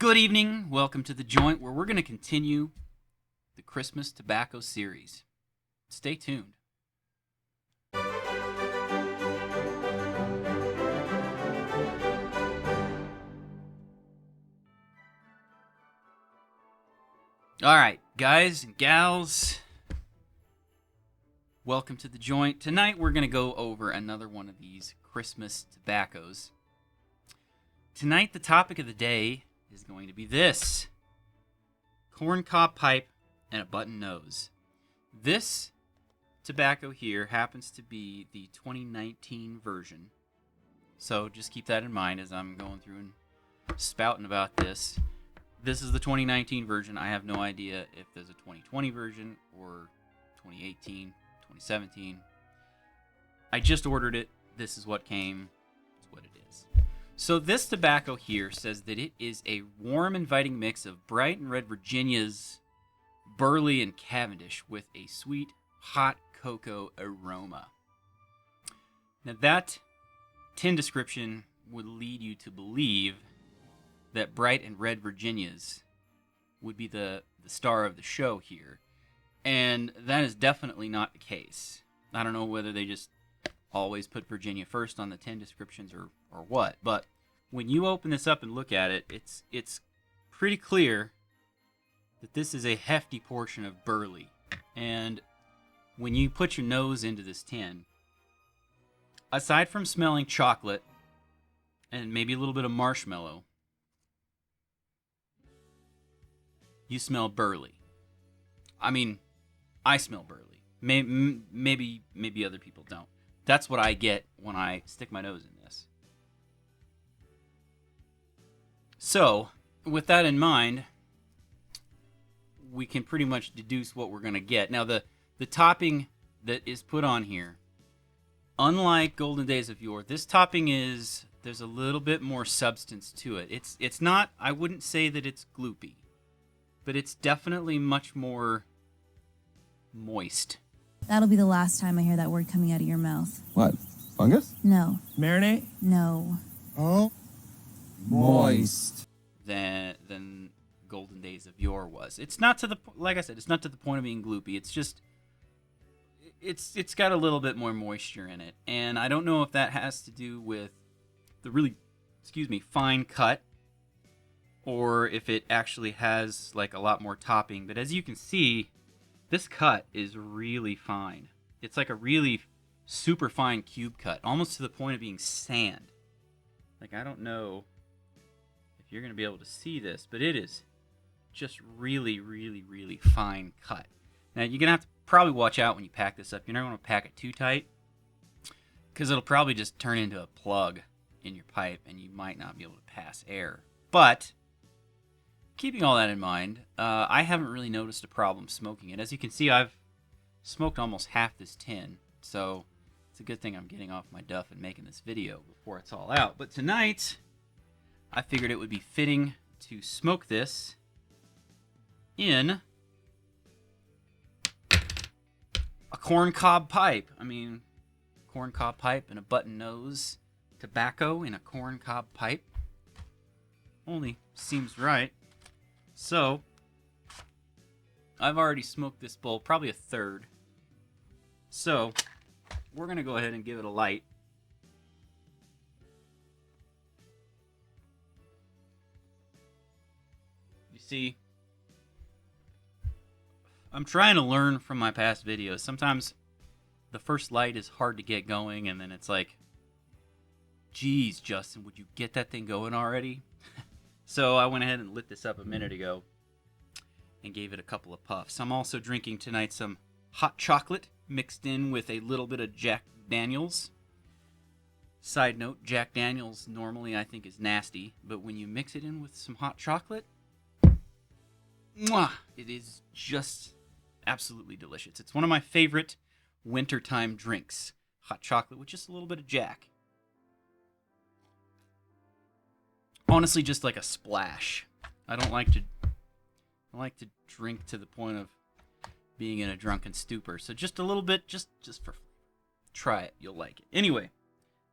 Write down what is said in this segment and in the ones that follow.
Good evening. Welcome to The Joint, where we're going to continue the Christmas tobacco series. Stay tuned. All right, guys and gals, welcome to The Joint. Tonight we're going to go over another one of these Christmas tobaccos. Tonight the topic of the day is going to be this: corncob pipe and a button nose. This tobacco here happens to be the 2019 version, so just keep that in mind as I'm going through and spouting about this. This is the 2019 version. I have no idea if there's a 2020 version or 2018, 2017. I just ordered it. This is what came. It's what it is. So this tobacco here says that it is a warm, inviting mix of bright and red Virginias, Burley, and Cavendish with a sweet, hot cocoa aroma. Now that tin description would lead you to believe that bright and red Virginias would be the star of the show here. And that is definitely not the case. I don't know whether they just always put Virginia first on the 10 descriptions or what, but when you open this up and look at it, it's pretty clear that this is a hefty portion of Burley. And when you put your nose into this tin, aside from smelling chocolate and maybe a little bit of marshmallow, you smell Burley. I mean, I smell Burley. Maybe other people don't. That's what I get when I stick my nose in this. So, with that in mind, we can pretty much deduce what we're going to get. Now, the topping that is put on here, unlike Golden Days of Yore, this topping there's a little bit more substance to it. It's not, I wouldn't say that it's gloopy, but it's definitely much more moist. That'll be the last time I hear that word coming out of your mouth. What? Fungus? No. Marinate? No. Oh. Moist. Than Golden Days of Yore was. It's not to the, like I said, it's not to the point of being gloopy. It's just, it's got a little bit more moisture in it. And I don't know if that has to do with the really, fine cut, or if it actually has like a lot more topping. But as you can see, this cut is really fine. It's like a really super fine cube cut, almost to the point of being sand. Like, I don't know if you're going to be able to see this, but it is just really, really, really fine cut. Now, you're going to have to probably watch out when you pack this up. You're not going to pack it too tight, because it'll probably just turn into a plug in your pipe, and you might not be able to pass air. But keeping all that in mind, I haven't really noticed a problem smoking it. As you can see, I've smoked almost half this tin, so it's a good thing I'm getting off my duff and making this video before it's all out. But tonight, I figured it would be fitting to smoke this in a corncob pipe. I mean, corncob pipe and a button nose, tobacco in a corncob pipe. Only seems right. So, I've already smoked this bowl, probably a third. So, we're going to go ahead and give it a light. You see, I'm trying to learn from my past videos. Sometimes the first light is hard to get going, and then it's like, geez, Justin, would you get that thing going already? So I went ahead and lit this up a minute ago and gave it a couple of puffs. I'm also drinking tonight some hot chocolate mixed in with a little bit of Jack Daniels. Side note, Jack Daniels normally I think is nasty, but when you mix it in with some hot chocolate, mwah, it is just absolutely delicious. It's one of my favorite wintertime drinks. Hot chocolate with just a little bit of Jack. Honestly, just like a splash. I like to drink to the point of being in a drunken stupor. So just a little bit, just for flavor. Try it. You'll like it. Anyway,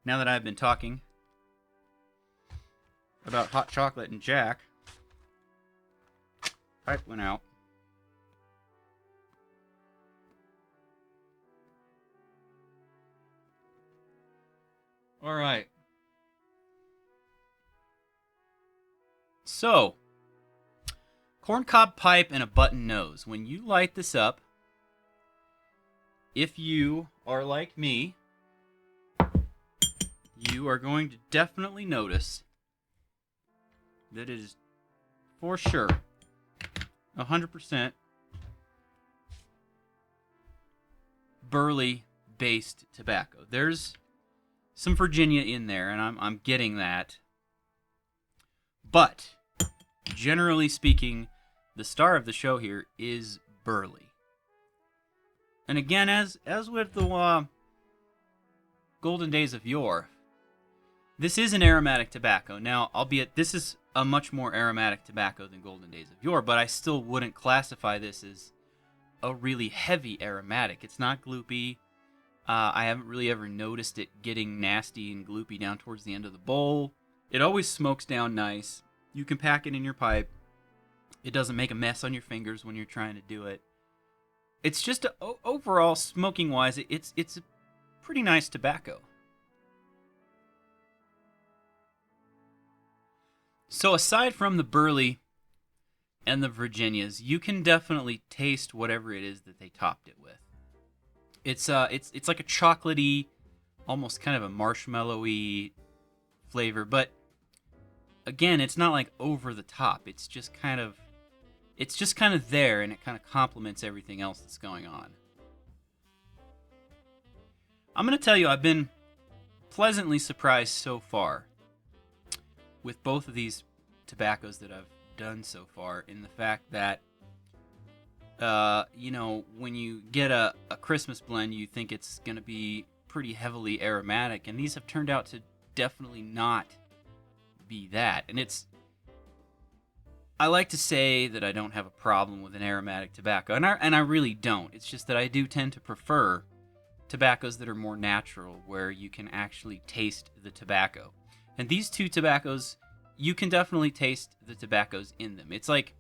now that I've been talking about hot chocolate and Jack, pipe went out. All right. So, corncob pipe and a button nose. When you light this up, if you are like me, you are going to definitely notice that it is for sure 100% burley-based tobacco. There's some Virginia in there, and I'm getting that. But generally speaking, the star of the show here is burley. And again, as with the golden days of yore, this is an aromatic tobacco. Now, albeit this is a much more aromatic tobacco than golden days of yore, but I still wouldn't classify this as a really heavy aromatic. It's not gloopy. I haven't really ever noticed it getting nasty and gloopy down towards the end of the bowl. It always smokes down nice. You can pack it in your pipe. It doesn't make a mess on your fingers when you're trying to do it. It's just overall, smoking-wise, it's a pretty nice tobacco. So aside from the burley and the Virginias, you can definitely taste whatever it is that they topped it with. It's like a chocolatey, almost kind of a marshmallowy flavor, but again, it's not like over the top. It's just kind of there, and it kind of complements everything else that's going on. I'm going to tell you, I've been pleasantly surprised so far with both of these tobaccos that I've done so far, in the fact that when you get a Christmas blend, you think it's going to be pretty heavily aromatic, and these have turned out to definitely not be that. And I like to say that I don't have a problem with an aromatic tobacco, and I really don't. It's just that I do tend to prefer tobaccos that are more natural, where you can actually taste the tobacco. And these two tobaccos, you can definitely taste the tobaccos in them. It's like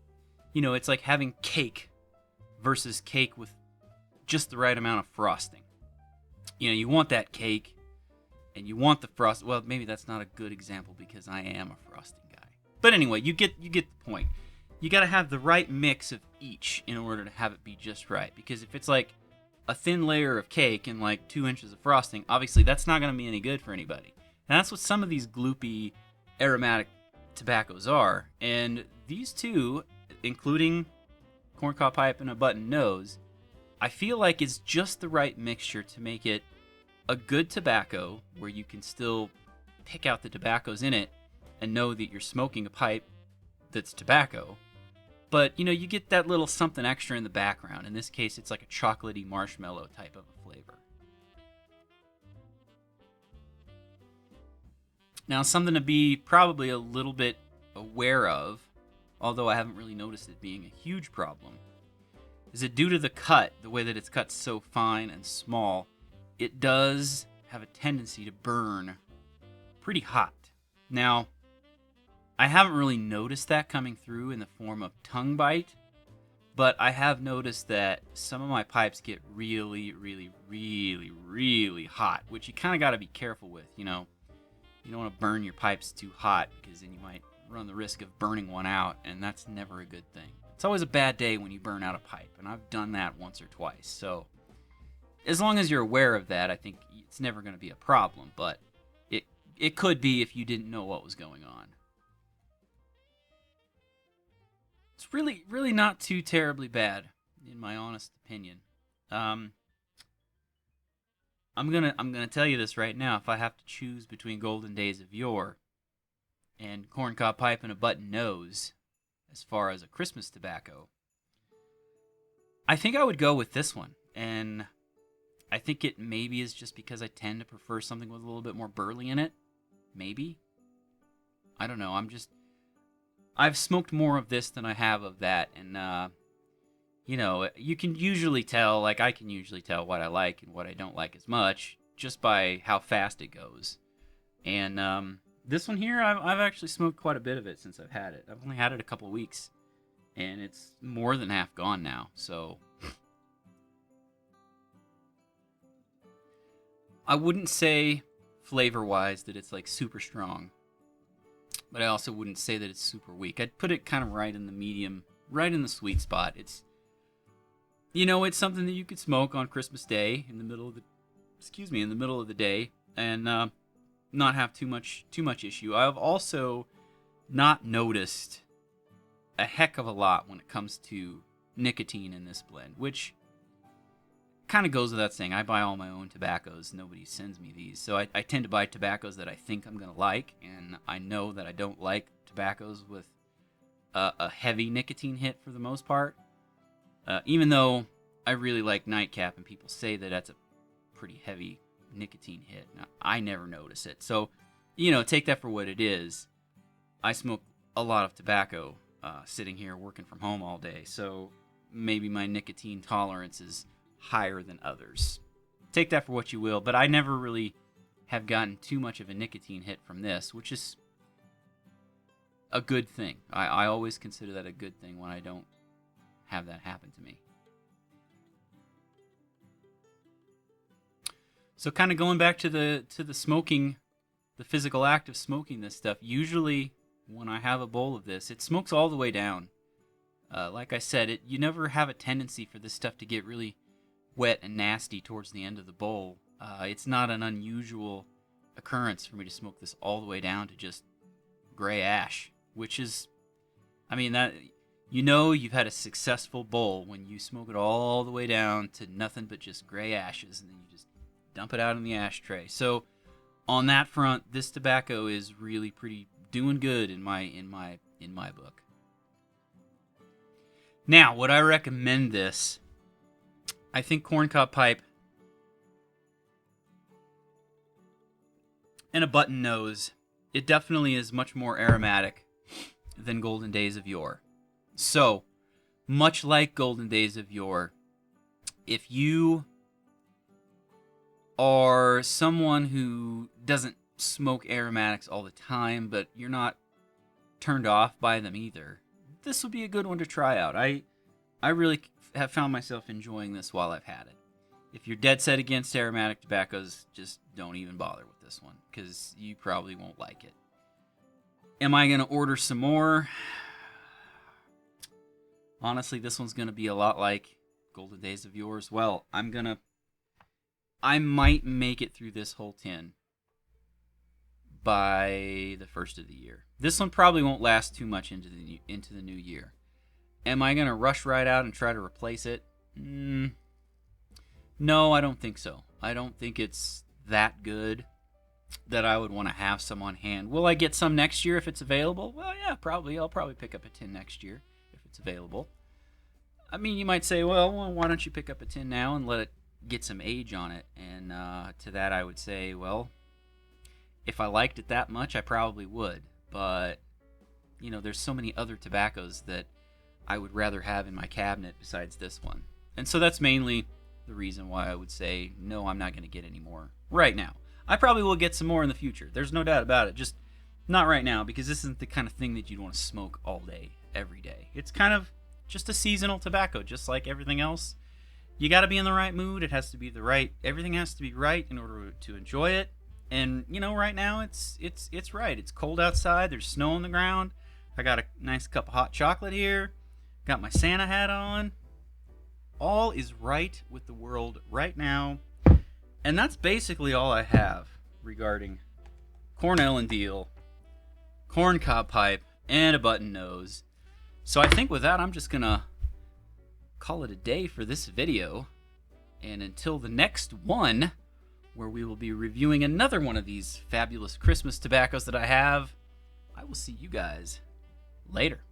having cake versus cake with just the right amount of frosting. You want that cake, and you want the frost. Well, maybe that's not a good example because I am a frosting guy. But anyway, you get the point. You got to have the right mix of each in order to have it be just right. Because if it's like a thin layer of cake and like 2 inches of frosting, obviously that's not going to be any good for anybody. And that's what some of these gloopy aromatic tobaccos are. And these two, including corncob pipe and a button nose, I feel like it's just the right mixture to make it a good tobacco where you can still pick out the tobaccos in it and know that you're smoking a pipe that's tobacco. But, you get that little something extra in the background. In this case, it's like a chocolatey marshmallow type of a flavor. Now, something to be probably a little bit aware of, although I haven't really noticed it being a huge problem, is that due to the cut, the way that it's cut so fine and small, it does have a tendency to burn pretty hot. Now, I haven't really noticed that coming through in the form of tongue bite, but I have noticed that some of my pipes get really, really, really, really hot, which you kind of got to be careful with, You don't want to burn your pipes too hot because then you might run the risk of burning one out, and that's never a good thing. It's always a bad day when you burn out a pipe, and I've done that once or twice. So as long as you're aware of that, I think it's never going to be a problem, but it could be if you didn't know what was going on. It's really, really not too terribly bad, in my honest opinion. I'm gonna tell you this right now. If I have to choose between Golden Days of Yore and Corncob Pipe and a Button Nose, as far as a Christmas tobacco, I think I would go with this one. And I think it maybe is just because I tend to prefer something with a little bit more burley in it. Maybe. I don't know. I've smoked more of this than I have of that, and you can usually tell, like I can usually tell what I like and what I don't like as much just by how fast it goes. And this one here, I've actually smoked quite a bit of it since I've had it. I've only had it a couple weeks, and it's more than half gone now. So I wouldn't say flavor-wise that it's like super strong, but I also wouldn't say that it's super weak. I'd put it kind of right in the medium, right in the sweet spot. It's, you know, it's something that you could smoke on Christmas Day in the middle of the day, and not have too much issue. I've also not noticed a heck of a lot when it comes to nicotine in this blend, which kind of goes without saying. I buy all my own tobaccos. Nobody sends me these. So I tend to buy tobaccos that I think I'm going to like, and I know that I don't like tobaccos with a heavy nicotine hit for the most part. Even though I really like Nightcap, and people say that that's a pretty heavy nicotine hit. Now, I never notice it. So, you know, take that for what it is. I smoke a lot of tobacco sitting here working from home all day. So maybe my nicotine tolerance is higher than others. Take that for what you will, but I never really have gotten too much of a nicotine hit from this, which is a good thing. I always consider that a good thing when I don't have that happen to me. So kind of going back to the smoking, the physical act of smoking this stuff, usually when I have a bowl of this, it smokes all the way down. Like I said, you never have a tendency for this stuff to get really wet and nasty towards the end of the bowl. It's not an unusual occurrence for me to smoke this all the way down to just gray ash, which is, I mean, that, you know, you've had a successful bowl when you smoke it all the way down to nothing but just gray ashes, and then you just dump it out in the ashtray. So on that front, this tobacco is really pretty doing good in my book. Now, would I recommend this? I think Corncob pipe and a button nose, it definitely is much more aromatic than Golden Days of Yore. So, much like Golden Days of Yore, if you are someone who doesn't smoke aromatics all the time, but you're not turned off by them either, this would be a good one to try out. I really have found myself enjoying this while I've had it. If you're dead set against aromatic tobaccos, just don't even bother with this one, because you probably won't like it. Am I going to order some more? Honestly, this one's going to be a lot like Golden Days of Yore as well. I might make it through this whole tin by the first of the year. This one probably won't last too much into the new year. Am I going to rush right out and try to replace it? No, I don't think so. I don't think it's that good that I would want to have some on hand. Will I get some next year if it's available? Well, yeah, probably. I'll probably pick up a tin next year if it's available. I mean, you might say, well, why don't you pick up a tin now and let it get some age on it? And to that I would say, well, if I liked it that much, I probably would. But, you know, there's so many other tobaccos that I would rather have in my cabinet besides this one. And so that's mainly the reason why I would say, no, I'm not going to get any more right now. I probably will get some more in the future. There's no doubt about it. Just not right now, because this isn't the kind of thing that you'd want to smoke all day, every day. It's kind of just a seasonal tobacco, just like everything else. You got to be in the right mood. It has to be everything has to be right in order to enjoy it. And, you know, right now it's right. It's cold outside. There's snow on the ground. I got a nice cup of hot chocolate here. Got my Santa hat on. All is right with the world right now. And that's basically all I have regarding Cornell and Deal, Corncob pipe, and a button nose. So I think with that, I'm just going to call it a day for this video. And until the next one, where we will be reviewing another one of these fabulous Christmas tobaccos that I have, I will see you guys later.